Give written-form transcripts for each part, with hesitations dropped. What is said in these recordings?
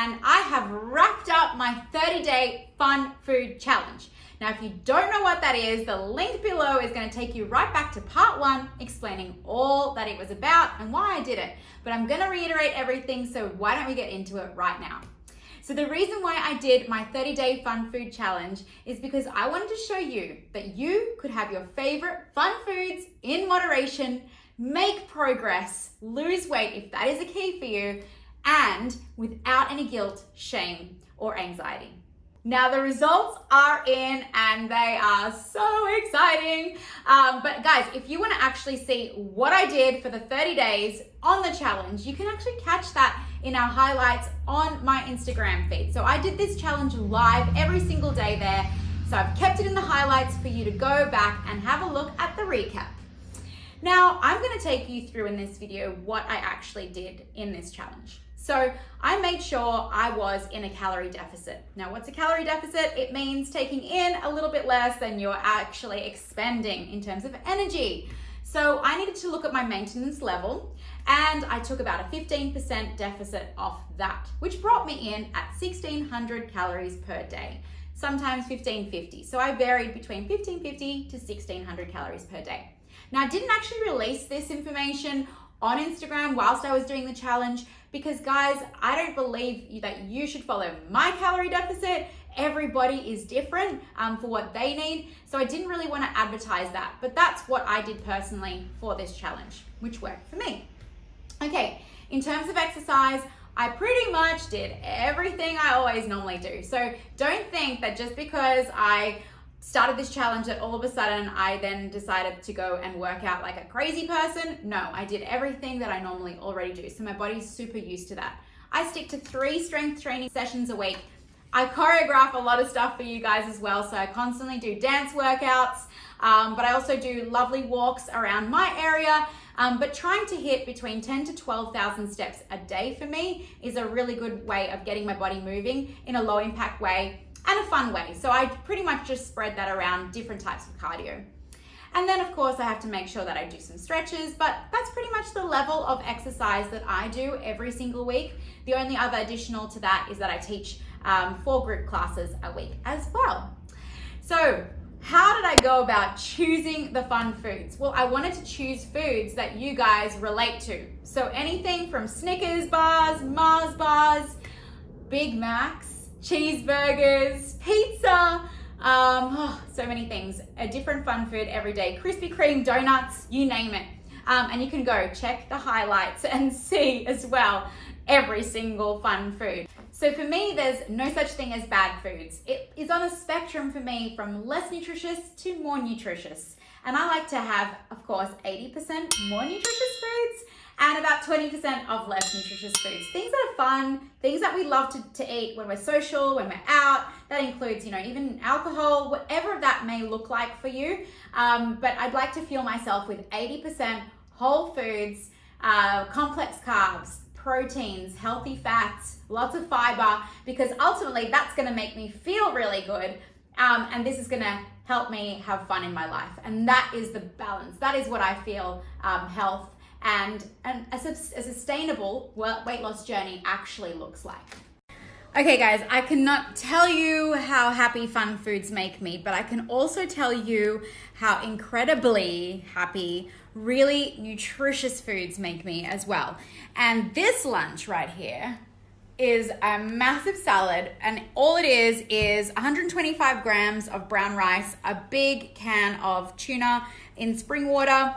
and I have wrapped up my 30-day fun food challenge. Now, if you don't know what that is, the link below is going to take you right back to part 1, explaining all that it was about and why I did it. But I'm going to reiterate everything, so why don't we get into it right now? So the reason why I did my 30-day fun food challenge is because I wanted to show you that you could have your favorite fun foods in moderation, make progress, lose weight if that is a key for you, and without any guilt, shame, or anxiety. Now the results are in and they are so exciting. But guys, if you want to actually see what I did for the 30 days on the challenge, you can actually catch that in our highlights on my Instagram feed. So I did this challenge live every single day there. So I've kept it in the highlights for you to go back and have a look at the recap. Now I'm going to take you through in this video what I actually did in this challenge. So I made sure I was in a calorie deficit. Now, what's a calorie deficit? It means taking in a little bit less than you're actually expending in terms of energy. So I needed to look at my maintenance level, and I took about a 15% deficit off that, which brought me in at 1,600 calories per day, sometimes 1,550. So I varied between 1,550 to 1,600 calories per day. Now, I didn't actually release this information on Instagram whilst I was doing the challenge because, guys, I don't believe that you should follow my calorie deficit. Everybody is different for what they need. So I didn't really want to advertise that, but that's what I did personally for this challenge, which worked for me. Okay, in terms of exercise, I pretty much did everything I always normally do. So don't think that just because I started this challenge that all of a sudden I then decided to go and work out like a crazy person. No, I did everything that I normally already do. So my body's super used to that. I stick to 3 strength training sessions a week. I choreograph a lot of stuff for you guys as well. So I constantly do dance workouts, but I also do lovely walks around my area. But trying to hit between 10 to 12,000 steps a day for me is a really good way of getting my body moving in a low impact way and a fun way. So I pretty much just spread that around different types of cardio. And then of course I have to make sure that I do some stretches, but that's pretty much the level of exercise that I do every single week. The only other additional to that is that I teach 4 group classes a week as well. So how did I go about choosing the fun foods? Well, I wanted to choose foods that you guys relate to. So anything from Snickers bars, Mars bars, Big Macs, cheeseburgers, pizza, so many things. A different fun food every day. Krispy Kreme, donuts, you name it. And you can go check the highlights and see as well every single fun food. So for me, there's no such thing as bad foods. It is on a spectrum for me from less nutritious to more nutritious. And I like to have, of course, 80% more nutritious foods and about 20% of less nutritious foods. Things that are fun, things that we love to eat when we're social, when we're out. That includes, even alcohol, whatever that may look like for you. But I'd like to fuel myself with 80% whole foods, complex carbs, proteins, healthy fats, lots of fiber, because ultimately that's gonna make me feel really good. And this is gonna help me have fun in my life. And that is the balance. That is what I feel health and a sustainable weight loss journey actually looks like. Okay guys, I cannot tell you how happy fun foods make me, but I can also tell you how incredibly happy really nutritious foods make me as well. And this lunch right here is a massive salad, and all it is 125 grams of brown rice, a big can of tuna in spring water,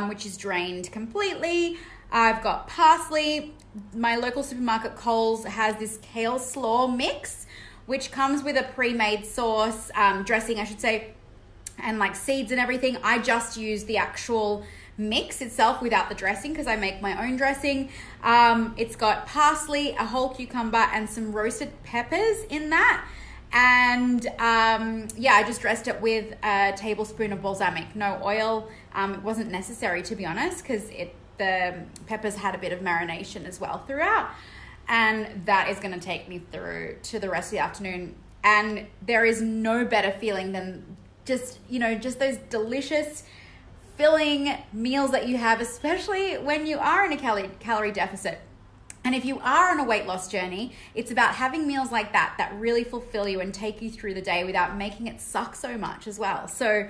which is drained completely. I've got parsley. My local supermarket Coles has this kale slaw mix, which comes with a pre-made sauce, dressing I should say, and like seeds and everything. I just use the actual mix itself without the dressing because I make my own dressing. It's got parsley, a whole cucumber, and some roasted peppers in that. And I just dressed it with a tablespoon of balsamic. No oil. It wasn't necessary, to be honest, because the peppers had a bit of marination as well throughout. And that is going to take me through to the rest of the afternoon. And there is no better feeling than just those delicious filling meals that you have, especially when you are in a calorie deficit. And if you are on a weight loss journey, it's about having meals like that that really fulfill you and take you through the day without making it suck so much as well. So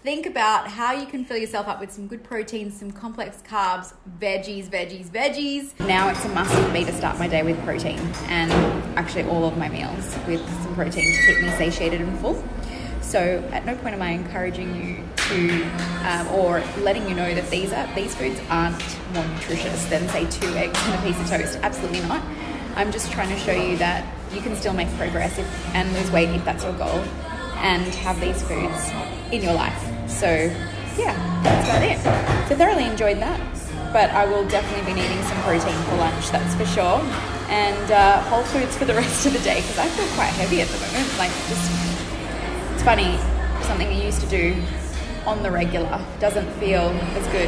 think about how you can fill yourself up with some good proteins, some complex carbs, veggies. Now it's a must for me to start my day with protein, and actually all of my meals with some protein to keep me satiated and full. So at no point am I encouraging you to, or letting you know that these foods aren't more nutritious than, say, 2 eggs and a piece of toast. Absolutely not. I'm just trying to show you that you can still make progress and lose weight if that's your goal, and have these foods in your life. So yeah, that's about it. So thoroughly enjoyed that, but I will definitely be needing some protein for lunch, that's for sure, and whole foods for the rest of the day, because I feel quite heavy at the moment. Like, it's funny, something you used to do on the regular doesn't feel as good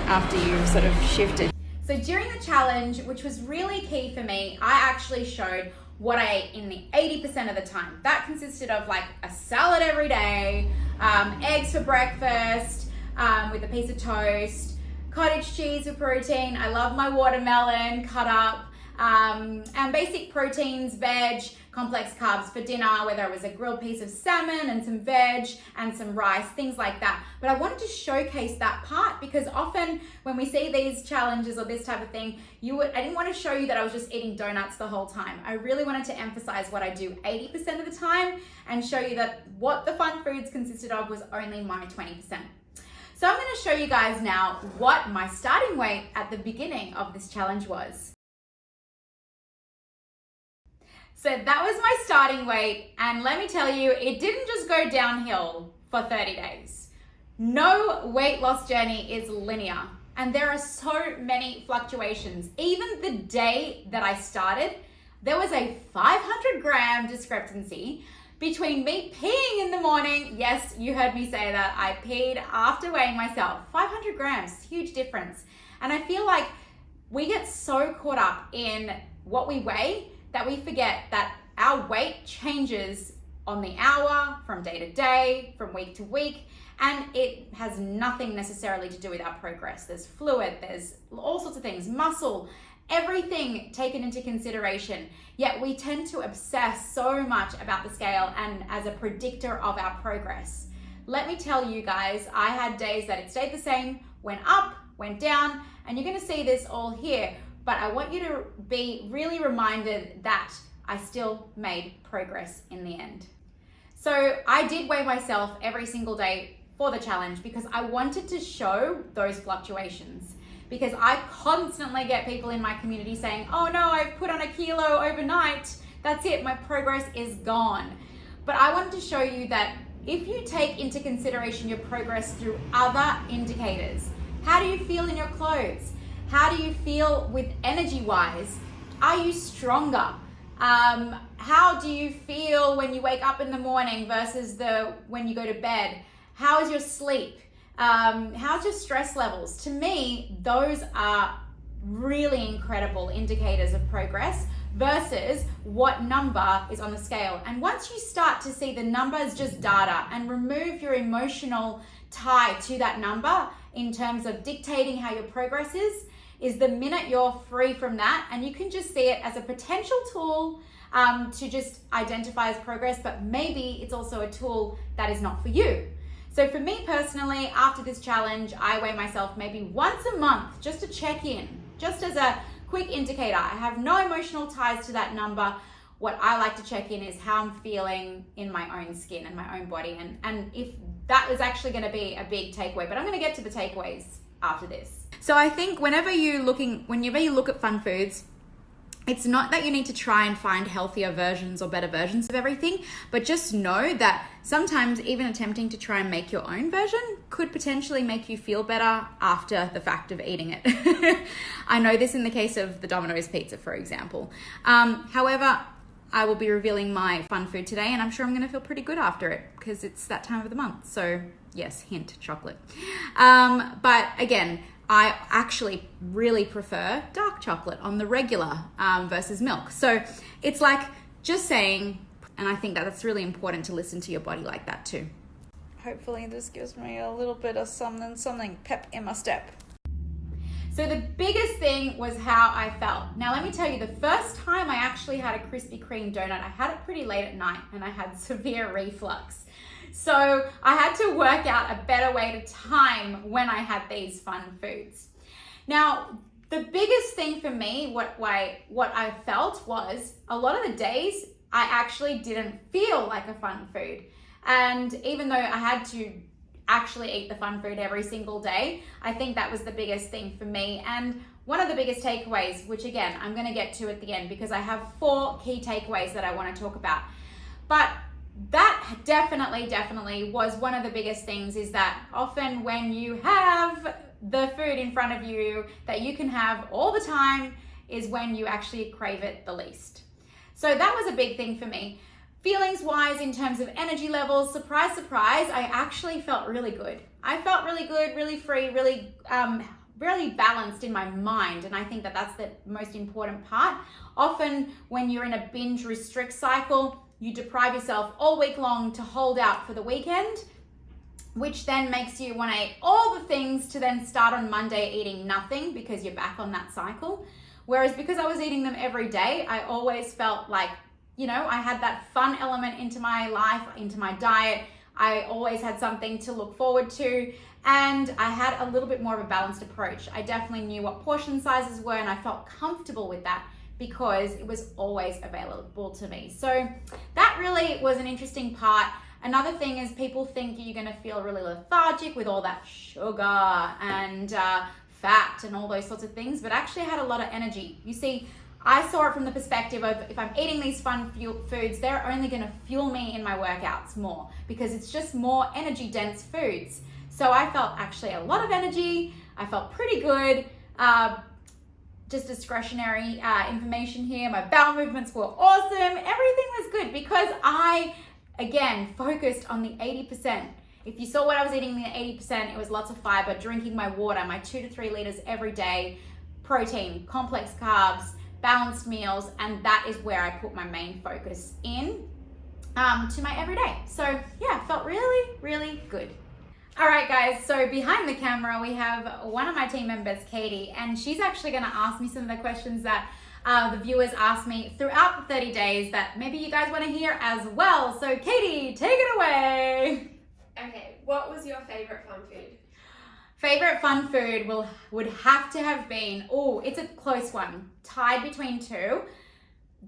after you've sort of shifted. So during the challenge, which was really key for me, I actually showed what I ate in the 80% of the time. That consisted of like a salad every day, eggs for breakfast with a piece of toast, cottage cheese for protein. I love my watermelon cut up, and basic proteins, veg, complex carbs for dinner, whether it was a grilled piece of salmon and some veg and some rice, things like that. But I wanted to showcase that part, because often when we see these challenges or this type of thing, I didn't want to show you that I was just eating donuts the whole time. I really wanted to emphasize what I do 80% of the time and show you that what the fun foods consisted of was only my 20%. So I'm going to show you guys now what my starting weight at the beginning of this challenge was. So that was my starting weight, and let me tell you, it didn't just go downhill for 30 days. No weight loss journey is linear, and there are so many fluctuations. Even the day that I started, there was a 500-gram discrepancy between me peeing in the morning. Yes, you heard me say that. I peed after weighing myself. 500 grams, huge difference. And I feel like we get so caught up in what we weigh that we forget that our weight changes on the hour, from day to day, from week to week, and it has nothing necessarily to do with our progress. There's fluid, there's all sorts of things, muscle, everything taken into consideration. Yet we tend to obsess so much about the scale and as a predictor of our progress. Let me tell you guys, I had days that it stayed the same, went up, went down, and you're gonna see this all here. But I want you to be really reminded that I still made progress in the end. So I did weigh myself every single day for the challenge, because I wanted to show those fluctuations. Because I constantly get people in my community saying, oh no, I've put on a kilo overnight. That's it, my progress is gone. But I wanted to show you that if you take into consideration your progress through other indicators, how do you feel in your clothes? How do you feel with energy-wise? Are you stronger? How do you feel when you wake up in the morning versus when you go to bed? How is your sleep? How's your stress levels? To me, those are really incredible indicators of progress versus what number is on the scale. And once you start to see the number as just data and remove your emotional tie to that number in terms of dictating how your progress is the minute you're free from that, and you can just see it as a potential tool to just identify as progress, but maybe it's also a tool that is not for you. So for me personally, after this challenge, I weigh myself maybe once a month just to check in, just as a quick indicator. I have no emotional ties to that number. What I like to check in is how I'm feeling in my own skin and my own body, and if that is actually going to be a big takeaway. But I'm going to get to the takeaways after this. So I think whenever you look at fun foods, it's not that you need to try and find healthier versions or better versions of everything, but just know that sometimes even attempting to try and make your own version could potentially make you feel better after the fact of eating it. I know this in the case of the Domino's pizza, for example. However, I will be revealing my fun food today, and I'm sure I'm going to feel pretty good after it because it's that time of the month. So yes, hint, chocolate. But again, I actually really prefer dark chocolate on the regular versus milk. So it's like just saying, and I think that that's really important to listen to your body like that too. Hopefully this gives me a little bit of something pep in my step. So the biggest thing was how I felt. Now let me tell you, the first time I actually had a Krispy Kreme donut, I had it pretty late at night and I had severe reflux. So I had to work out a better way to time when I had these fun foods. Now, the biggest thing for me, what I felt was a lot of the days I actually didn't feel like a fun food. And even though I had to actually eat the fun food every single day, I think that was the biggest thing for me. And one of the biggest takeaways, which again, I'm going to get to at the end because I have 4 key takeaways that I want to talk about. But that definitely was one of the biggest things, is that often when you have the food in front of you that you can have all the time is when you actually crave it the least. So that was a big thing for me. Feelings wise, in terms of energy levels, surprise, surprise, I actually felt really good. I felt really good, really free, really balanced in my mind. And I think that that's the most important part. Often when you're in a binge restrict cycle, you deprive yourself all week long to hold out for the weekend, which then makes you want to eat all the things to then start on Monday eating nothing because you're back on that cycle. Whereas because I was eating them every day, I always felt like, you know, I had that fun element into my life, into my diet. I always had something to look forward to, and I had a little bit more of a balanced approach. I definitely knew what portion sizes were, and I felt comfortable with that because it was always available to me. So that really was an interesting part. Another thing is people think you're gonna feel really lethargic with all that sugar and fat and all those sorts of things, but actually I had a lot of energy. You see, I saw it from the perspective of if I'm eating these fun foods, they're only gonna fuel me in my workouts more because it's just more energy dense foods. So I felt actually a lot of energy. I felt pretty good. Just discretionary information here. My bowel movements were awesome. Everything was good because I, again, focused on the 80%. If you saw what I was eating, the 80%, it was lots of fiber, drinking my water, my 2 to 3 liters every day, protein, complex carbs, balanced meals, and that is where I put my main focus in to my everyday. So yeah, felt really, really good. All right, guys, so behind the camera, we have one of my team members, Katie, and she's actually gonna ask me some of the questions that the viewers asked me throughout the 30 days that maybe you guys wanna hear as well. So Katie, take it away. Okay, what was your favorite fun food? Favorite fun food would have to have been, oh, it's a close one, tied between 2.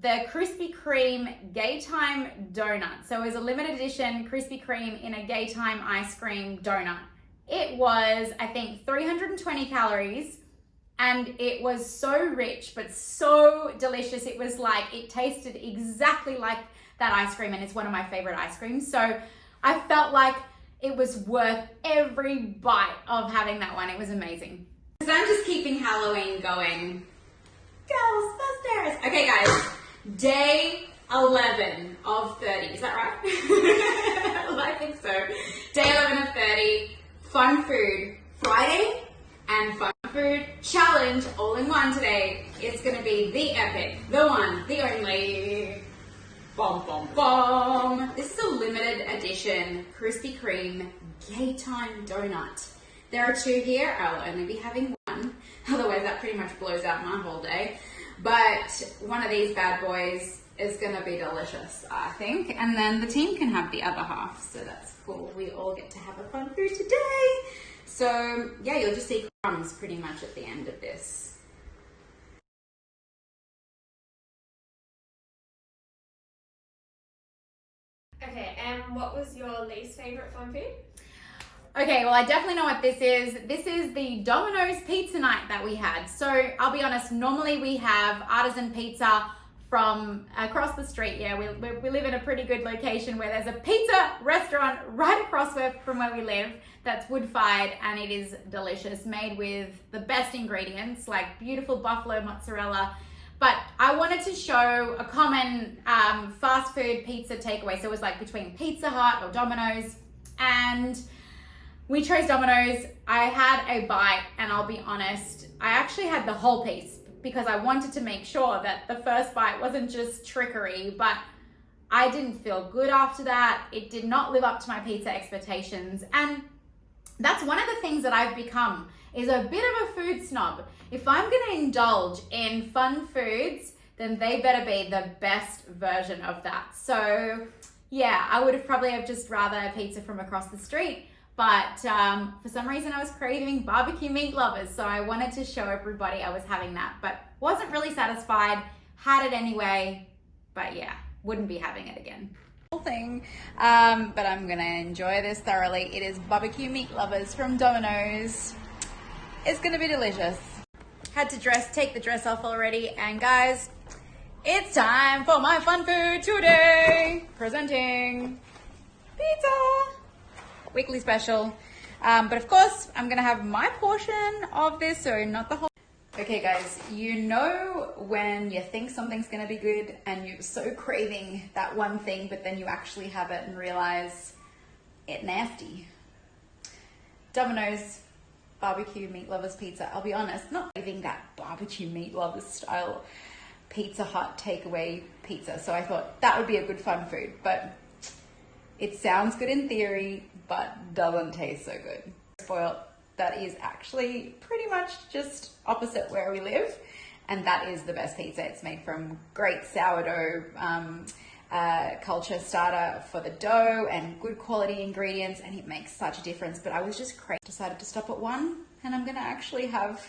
The Krispy Kreme Gaytime Donut. So it was a limited edition Krispy Kreme in a Gaytime ice cream donut. It was, I think, 320 calories, and it was so rich, but so delicious. It was like, it tasted exactly like that ice cream, and it's one of my favorite ice creams. So I felt like it was worth every bite of having that one. It was amazing. Because I'm just keeping Halloween going. Girls, upstairs. Okay, guys. Day 11 of 30. Is that right? Well, I think so. Day 11 of 30. Fun food Friday and fun food challenge all in one today. It's going to be the epic, the one, the only. Bom, bom, bom. This is a limited edition Krispy Kreme Gaytime Donut. There are 2 here. I'll only be having one. Otherwise, that pretty much blows out my whole day. But one of these bad boys is going to be delicious, I think. And then the team can have the other half. So that's cool. We all get to have a fun food today. So yeah, you'll just see crumbs pretty much at the end of this. Okay, and what was your least favorite fun food? Okay, well, I definitely know what this is. This is the Domino's pizza night that we had. So I'll be honest, normally we have artisan pizza from across the street. Yeah, we live in a pretty good location where there's a pizza restaurant right across from where we live that's wood-fired, and it is delicious, made with the best ingredients, like beautiful buffalo mozzarella. But I wanted to show a common fast food pizza takeaway. So it was like between Pizza Hut or Domino's, and we chose Domino's. I had a bite, and I'll be honest, I actually had the whole piece because I wanted to make sure that the first bite wasn't just trickery, but I didn't feel good after that. It did not live up to my pizza expectations. And that's one of the things that I've become, is a bit of a food snob. If I'm gonna indulge in fun foods, then they better be the best version of that. So yeah, I would have probably have just rather a pizza from across the street, but for some reason I was craving barbecue meat lovers, so I wanted to show everybody I was having that, but wasn't really satisfied, had it anyway, but yeah, wouldn't be having it again. Thing, but I'm gonna enjoy this thoroughly. It is barbecue meat lovers from Domino's. It's gonna be delicious. Had to take the dress off already, and guys, it's time for my fun food today. Presenting pizza, weekly special. But of course, I'm gonna have my portion of this, so not the whole. Okay guys, you know when you think something's gonna be good and you're so craving that one thing, but then you actually have it and realize it's nasty. Domino's barbecue meat lovers pizza. I'll be honest, not craving that barbecue meat lovers style Pizza Hut takeaway pizza. So I thought that would be a good fun food, but it sounds good in theory, but doesn't taste so good. Spoiled. That is actually pretty much just opposite where we live, and that is the best pizza. It's made from great sourdough culture starter for the dough and good quality ingredients, and it makes such a difference. But I was just crazy. Decided to stop at one, and I'm gonna actually have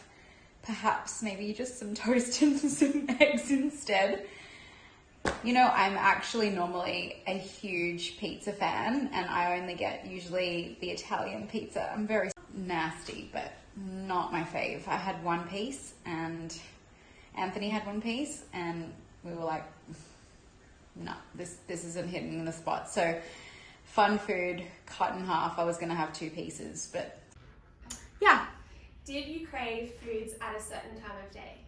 perhaps maybe just some toast and some eggs instead. You know, I'm actually normally a huge pizza fan, and I only get usually the Italian pizza. I'm very nasty, but not my fave. I had one piece and Anthony had one piece, and we were like, no, this isn't hitting the spot. So fun food, cut in half. I was gonna have 2 pieces, but yeah. Did you crave foods at a certain time of day?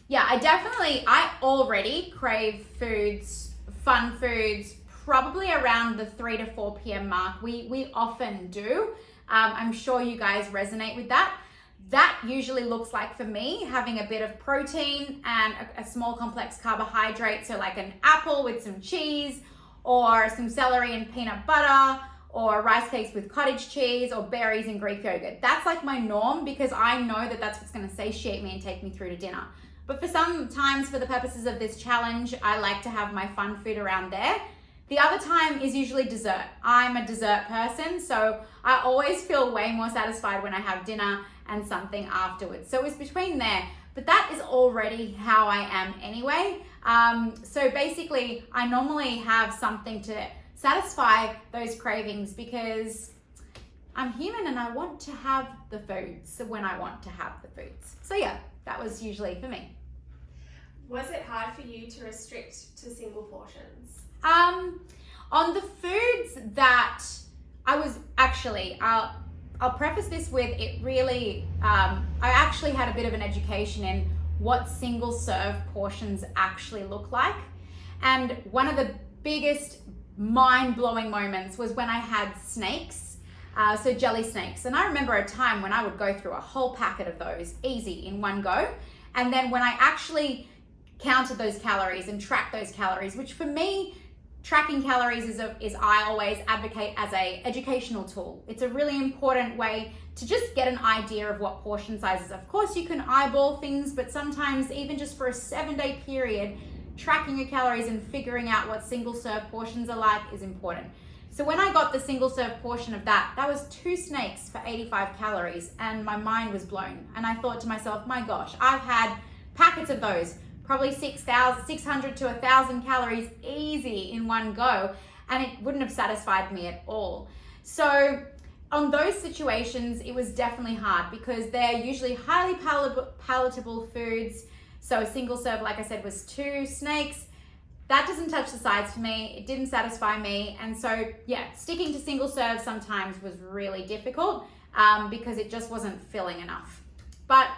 Yeah, I already crave foods, fun foods, probably around the 3 to 4 p.m. mark. We often do. I'm sure you guys resonate with that. That usually looks like, for me, having a bit of protein and a small complex carbohydrate. So like an apple with some cheese, or some celery and peanut butter, or rice cakes with cottage cheese, or berries and Greek yogurt. That's like my norm, because I know that that's what's gonna satiate me and take me through to dinner. But for the purposes of this challenge, I like to have my fun food around there. The other time is usually dessert. I'm a dessert person, so I always feel way more satisfied when I have dinner and something afterwards. So it's between there, but that is already how I am anyway. So basically, I normally have something to satisfy those cravings, because I'm human and I want to have the foods when I want to have the foods. So yeah, that was usually for me. Was it hard for you to restrict to single portions? On the foods that I was actually, I'll preface this with, it really, I actually had a bit of an education in what single serve portions actually look like. And one of the biggest mind-blowing moments was when I had snakes, so jelly snakes. And I remember a time when I would go through a whole packet of those easy in one go. And then when I actually counted those calories and tracked those calories, which for me, tracking calories is I always advocate as a educational tool. It's a really important way to just get an idea of what portion sizes. Of course, you can eyeball things, but sometimes even just for a 7-day period, tracking your calories and figuring out what single serve portions are like is important. So when I got the single serve portion of that was 2 snakes for 85 calories, and my mind was blown. And I thought to myself, my gosh, I've had packets of those, probably 600 to 1,000 calories easy in one go, and it wouldn't have satisfied me at all. So on those situations, it was definitely hard, because they're usually highly palatable foods. So a single serve, like I said, was 2 snakes. That doesn't touch the sides for me. It didn't satisfy me. And so yeah, sticking to single serve sometimes was really difficult, because it just wasn't filling enough. But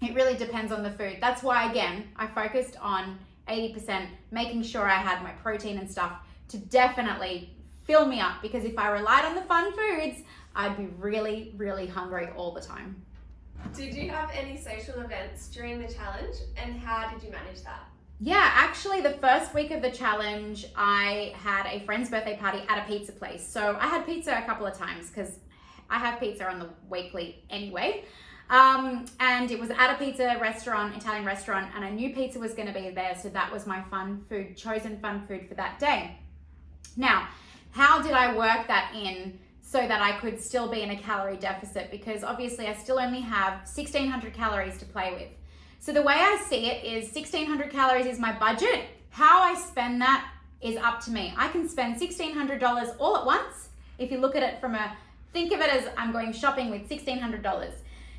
it really depends on the food. That's why, again, I focused on 80%, making sure I had my protein and stuff to definitely fill me up, because if I relied on the fun foods, I'd be really, really hungry all the time. Did you have any social events during the challenge, and how did you manage that? Yeah, actually the first week of the challenge, I had a friend's birthday party at a pizza place. So I had pizza a couple of times, because I have pizza on the weekly anyway. And it was at a pizza restaurant, Italian restaurant, and I knew pizza was going to be there, so that was my chosen fun food for that day. Now, how did I work that in so that I could still be in a calorie deficit? Because obviously I still only have 1,600 calories to play with. So the way I see it is 1,600 calories is my budget. How I spend that is up to me. I can spend $1,600 all at once. If you look at it think of it as I'm going shopping with $1,600.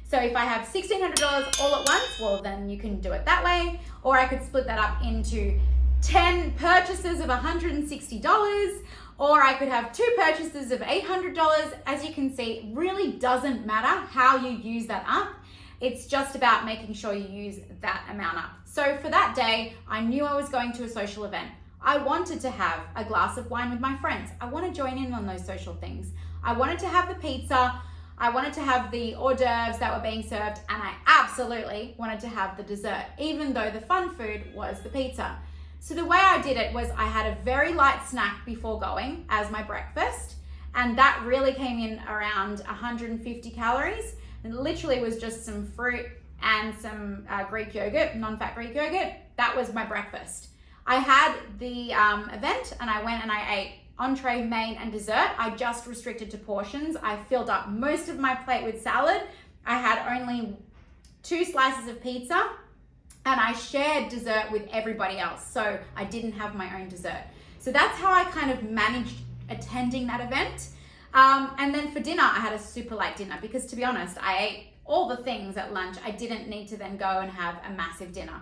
So if I have $1,600 all at once, well, then you can do it that way. Or I could split that up into 10 purchases of $160, or I could have 2 purchases of $800. As you can see, it really doesn't matter how you use that up. It's just about making sure you use that amount up. So for that day, I knew I was going to a social event. I wanted to have a glass of wine with my friends. I want to join in on those social things. I wanted to have the pizza. I wanted to have the hors d'oeuvres that were being served, and I absolutely wanted to have the dessert, even though the fun food was the pizza. So the way I did it was I had a very light snack before going as my breakfast, and that really came in around 150 calories. And literally was just some fruit and some Greek yogurt, non-fat Greek yogurt. That was my breakfast. I had the event and I went and I ate entree, main, and dessert. I just restricted to portions. I filled up most of my plate with salad. I had only 2 slices of pizza, and I shared dessert with everybody else. So I didn't have my own dessert. So that's how I kind of managed attending that event. And then for dinner, I had a super light dinner because, to be honest, I ate all the things at lunch. I didn't need to then go and have a massive dinner.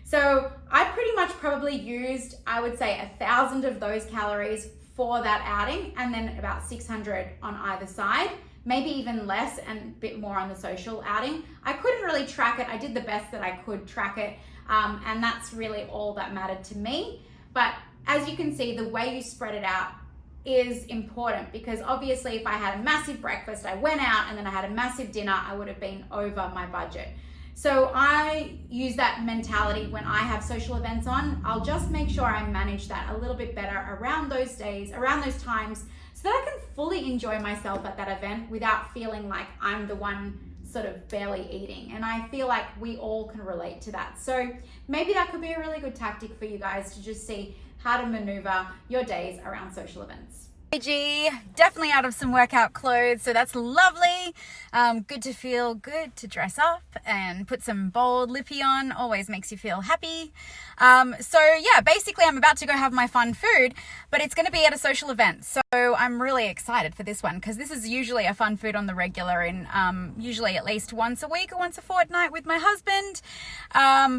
So I pretty much probably used, I would say, 1,000 of those calories for that outing, and then about 600 on either side, maybe even less and a bit more on the social outing. I couldn't really track it. I did the best that I could track it, and that's really all that mattered to me. But as you can see, the way you spread it out is important, because obviously if I had a massive breakfast, I went out, and then I had a massive dinner, I would have been over my budget. So I use that mentality when I have social events on. I'll just make sure I manage that a little bit better around those days, around those times, so that I can fully enjoy myself at that event without feeling like I'm the one sort of barely eating. And I feel like we all can relate to that. So maybe that could be a really good tactic for you guys to just see how to maneuver your days around social events. Definitely out of some workout clothes, so that's lovely. Good to feel good to dress up and put some bold lippy on, always makes you feel happy. So yeah, basically I'm about to go have my fun food, but it's going to be at a social event. So I'm really excited for this one, because this is usually a fun food on the regular, in usually at least once a week or once a fortnight with my husband.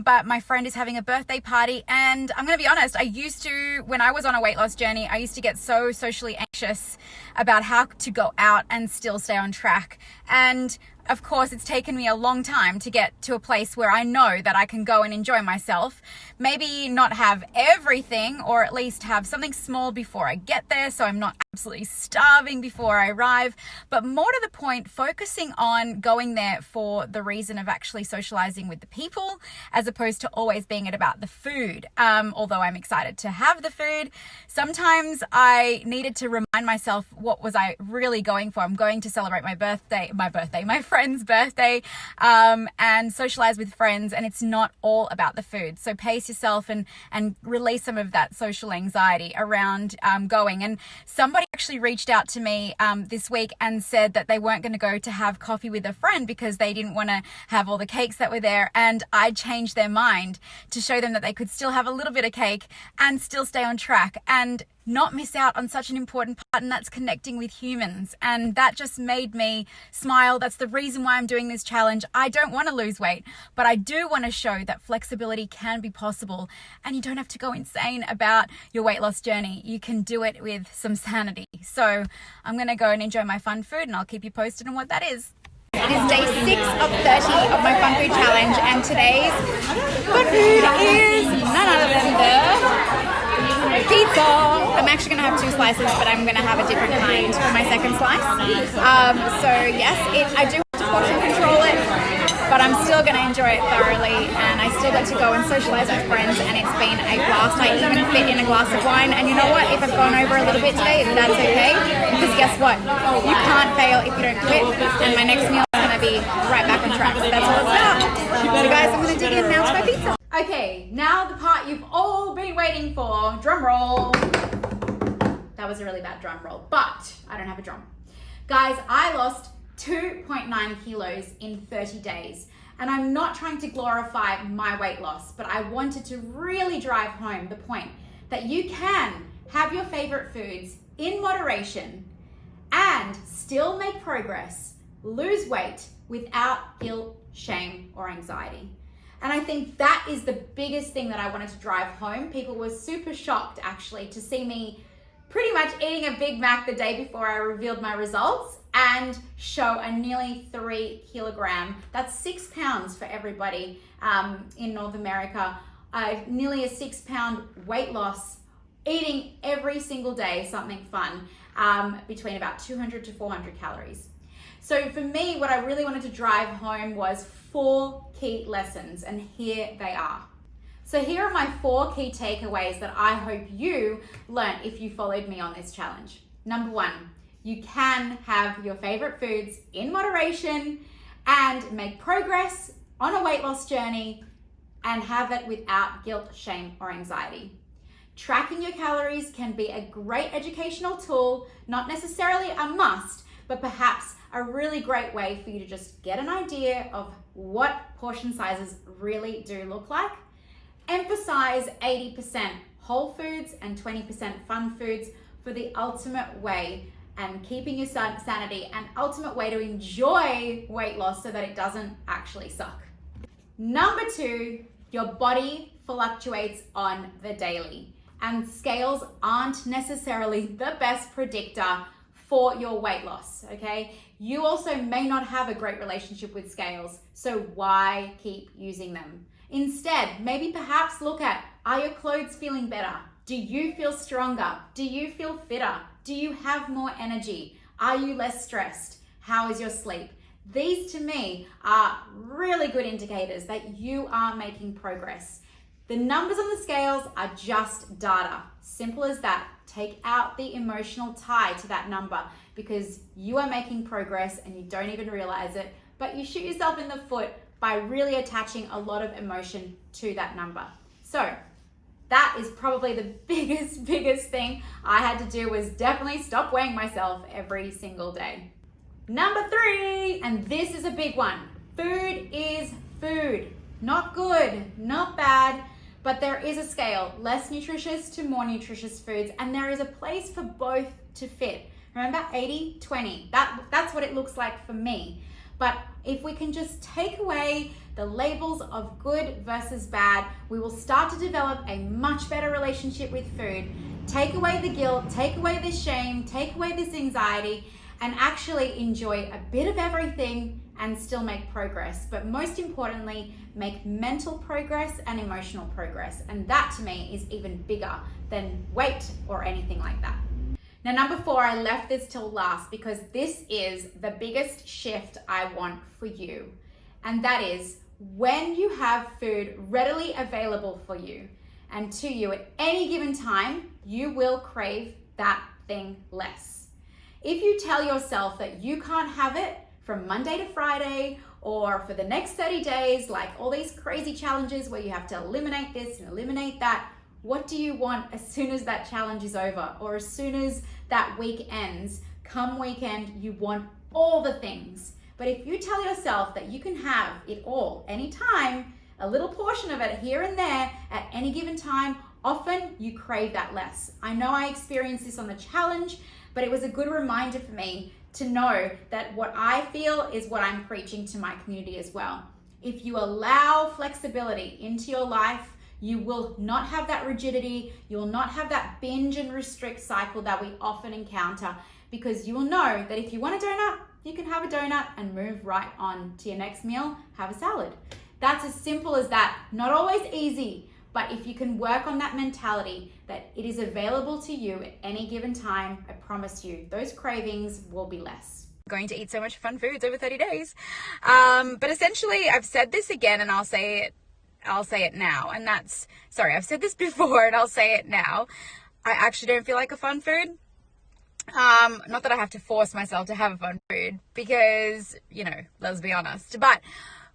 But my friend is having a birthday party, and I'm going to be honest, I used to, when I was on a weight loss journey, I used to get so socially anxious about how to go out and still stay on track. And of course, it's taken me a long time to get to a place where I know that I can go and enjoy myself. Maybe not have everything, or at least have something small before I get there, so I'm not absolutely starving before I arrive. But more to the point, focusing on going there for the reason of actually socializing with the people, as opposed to always being about the food. Although I'm excited to have the food, sometimes I needed to remind myself, what was I really going for? I'm going to celebrate my friend's birthday, and socialize with friends, and it's not all about the food. So pace yourself and release some of that social anxiety around going. And somebody actually reached out to me this week and said that they weren't going to go to have coffee with a friend because they didn't want to have all the cakes that were there, and I changed their mind to show them that they could still have a little bit of cake and still stay on track and not miss out on such an important part, and that's connecting with humans. And that just made me smile. That's the reason why I'm doing this challenge. I don't want to lose weight, but I do want to show that flexibility can be possible, and you don't have to go insane about your weight loss journey. You can do it with some sanity. So I'm going to go and enjoy my fun food, and I'll keep you posted on what that is. It is day 6 of 30 of my fun food challenge, and today's fun food is none other than the pizza. I'm actually going to have 2 slices, but I'm going to have a different kind for my second slice. So yes, I do have to portion control it, but I'm still going to enjoy it thoroughly, and I still get to go and socialize with friends, and it's been a blast. I even fit in a glass of wine, and you know what? If I've gone over a little bit today, that's okay, because guess what? You can't fail if you don't quit, and my next meal is going to be right back on track. So that's all it's about. So guys, I'm going to dig in now to my pizza. Okay, now the part you've all been waiting for. Drum roll. That was a really bad drum roll, but I don't have a drum. Guys, I lost 2.9 kilos in 30 days. And I'm not trying to glorify my weight loss, but I wanted to really drive home the point that you can have your favorite foods in moderation and still make progress, lose weight without guilt, shame, or anxiety. And I think that is the biggest thing that I wanted to drive home. People were super shocked actually to see me pretty much eating a Big Mac the day before I revealed my results and show a nearly 3 kilogram, that's 6 pounds for everybody in North America, nearly a 6 pound weight loss, eating every single day something fun, between about 200 to 400 calories. So for me, what I really wanted to drive home was 4 key lessons, and here they are. So here are my 4 key takeaways that I hope you learned if you followed me on this challenge. Number 1, you can have your favorite foods in moderation and make progress on a weight loss journey and have it without guilt, shame, or anxiety. Tracking your calories can be a great educational tool, not necessarily a must, but perhaps a really great way for you to just get an idea of what portion sizes really do look like. Emphasize 80% whole foods and 20% fun foods for the ultimate way and keeping your sanity, and ultimate way to enjoy weight loss so that it doesn't actually suck. Number 2, your body fluctuates on the daily, and scales aren't necessarily the best predictor for your weight loss, okay? You also may not have a great relationship with scales, so why keep using them? Instead, maybe perhaps look at, are your clothes feeling better? Do you feel stronger? Do you feel fitter? Do you have more energy? Are you less stressed? How is your sleep? These to me are really good indicators that you are making progress. The numbers on the scales are just data. Simple as that. Take out the emotional tie to that number because you are making progress and you don't even realize it, but you shoot yourself in the foot by really attaching a lot of emotion to that number. So that is probably the biggest thing I had to do, was definitely stop weighing myself every single day. Number 3, and this is a big one. Food is food. Not good, not bad, but there is a scale, less nutritious to more nutritious foods, and there is a place for both to fit. Remember 80-20, that's what it looks like for me. But if we can just take away the labels of good versus bad, we will start to develop a much better relationship with food. Take away the guilt, take away the shame, take away this anxiety, and actually enjoy a bit of everything and still make progress. But most importantly, make mental progress and emotional progress. And that to me is even bigger than weight or anything like that. Now, number 4, I left this till last because this is the biggest shift I want for you. And that is when you have food readily available for you and to you at any given time, you will crave that thing less. If you tell yourself that you can't have it from Monday to Friday or for the next 30 days, like all these crazy challenges where you have to eliminate this and eliminate that, what do you want as soon as that challenge is over or as soon as that week ends? Come weekend, you want all the things. But if you tell yourself that you can have it all anytime, a little portion of it here and there at any given time, often you crave that less. I know I experienced this on the challenge, but it was a good reminder for me to know that what I feel is what I'm preaching to my community as well. If you allow flexibility into your life, you will not have that rigidity, you will not have that binge and restrict cycle that we often encounter, because you will know that if you want a donut, you can have a donut and move right on to your next meal, have a salad. That's as simple as that. Not always easy, but if you can work on that mentality that it is available to you at any given time, I promise you, those cravings will be less. going to eat so much fun foods over 30 days. But essentially, I've said this again and I'll say it now. And that's, sorry, I've said this before and I'll say it now. I actually don't feel like a fun food. Not that I have to force myself to have a fun food because, you know, let's be honest, but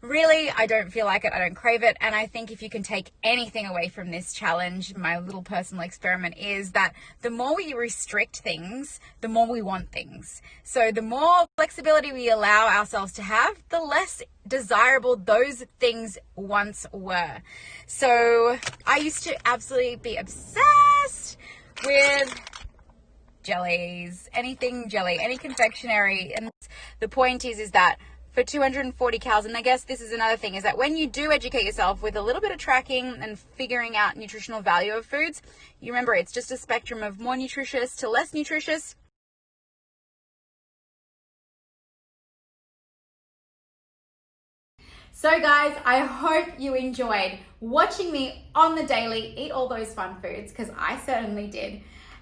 really, I don't feel like it. I don't crave it. And I think if you can take anything away from this challenge, my little personal experiment is that the more we restrict things, the more we want things. So the more flexibility we allow ourselves to have, the less desirable those things once were. So I used to absolutely be obsessed with jellies, anything jelly, any confectionery. And the point is that for 240 calories, and I guess this is another thing, is that when you do educate yourself with a little bit of tracking and figuring out nutritional value of foods, you remember it's just a spectrum of more nutritious to less nutritious. So guys, I hope you enjoyed watching me on the daily eat all those fun foods, because I certainly did.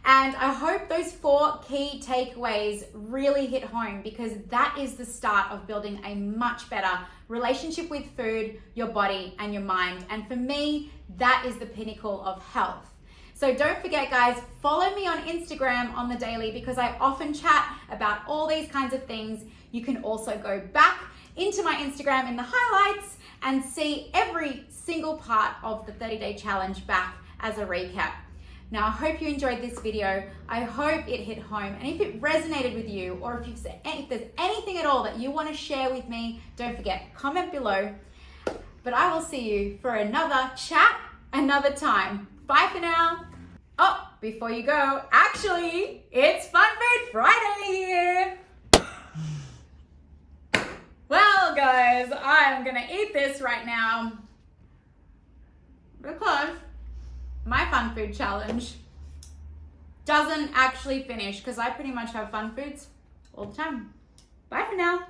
And I hope those 4 key takeaways really hit home, because that is the start of building a much better relationship with food, your body, and your mind. And for me, that is the pinnacle of health. So don't forget, guys, follow me on Instagram on the daily, because I often chat about all these kinds of things. You can also go back into my Instagram in the highlights and see every single part of the 30-day challenge back as a recap. Now, I hope you enjoyed this video. I hope it hit home. And if it resonated with you, or if there's anything at all that you want to share with me, don't forget, comment below. But I will see you for another chat another time. Bye for now. Oh, before you go, actually, it's Fun Food Friday here. Well, guys, I'm gonna eat this right now because my fun food challenge doesn't actually finish, because I pretty much have fun foods all the time. Bye for now.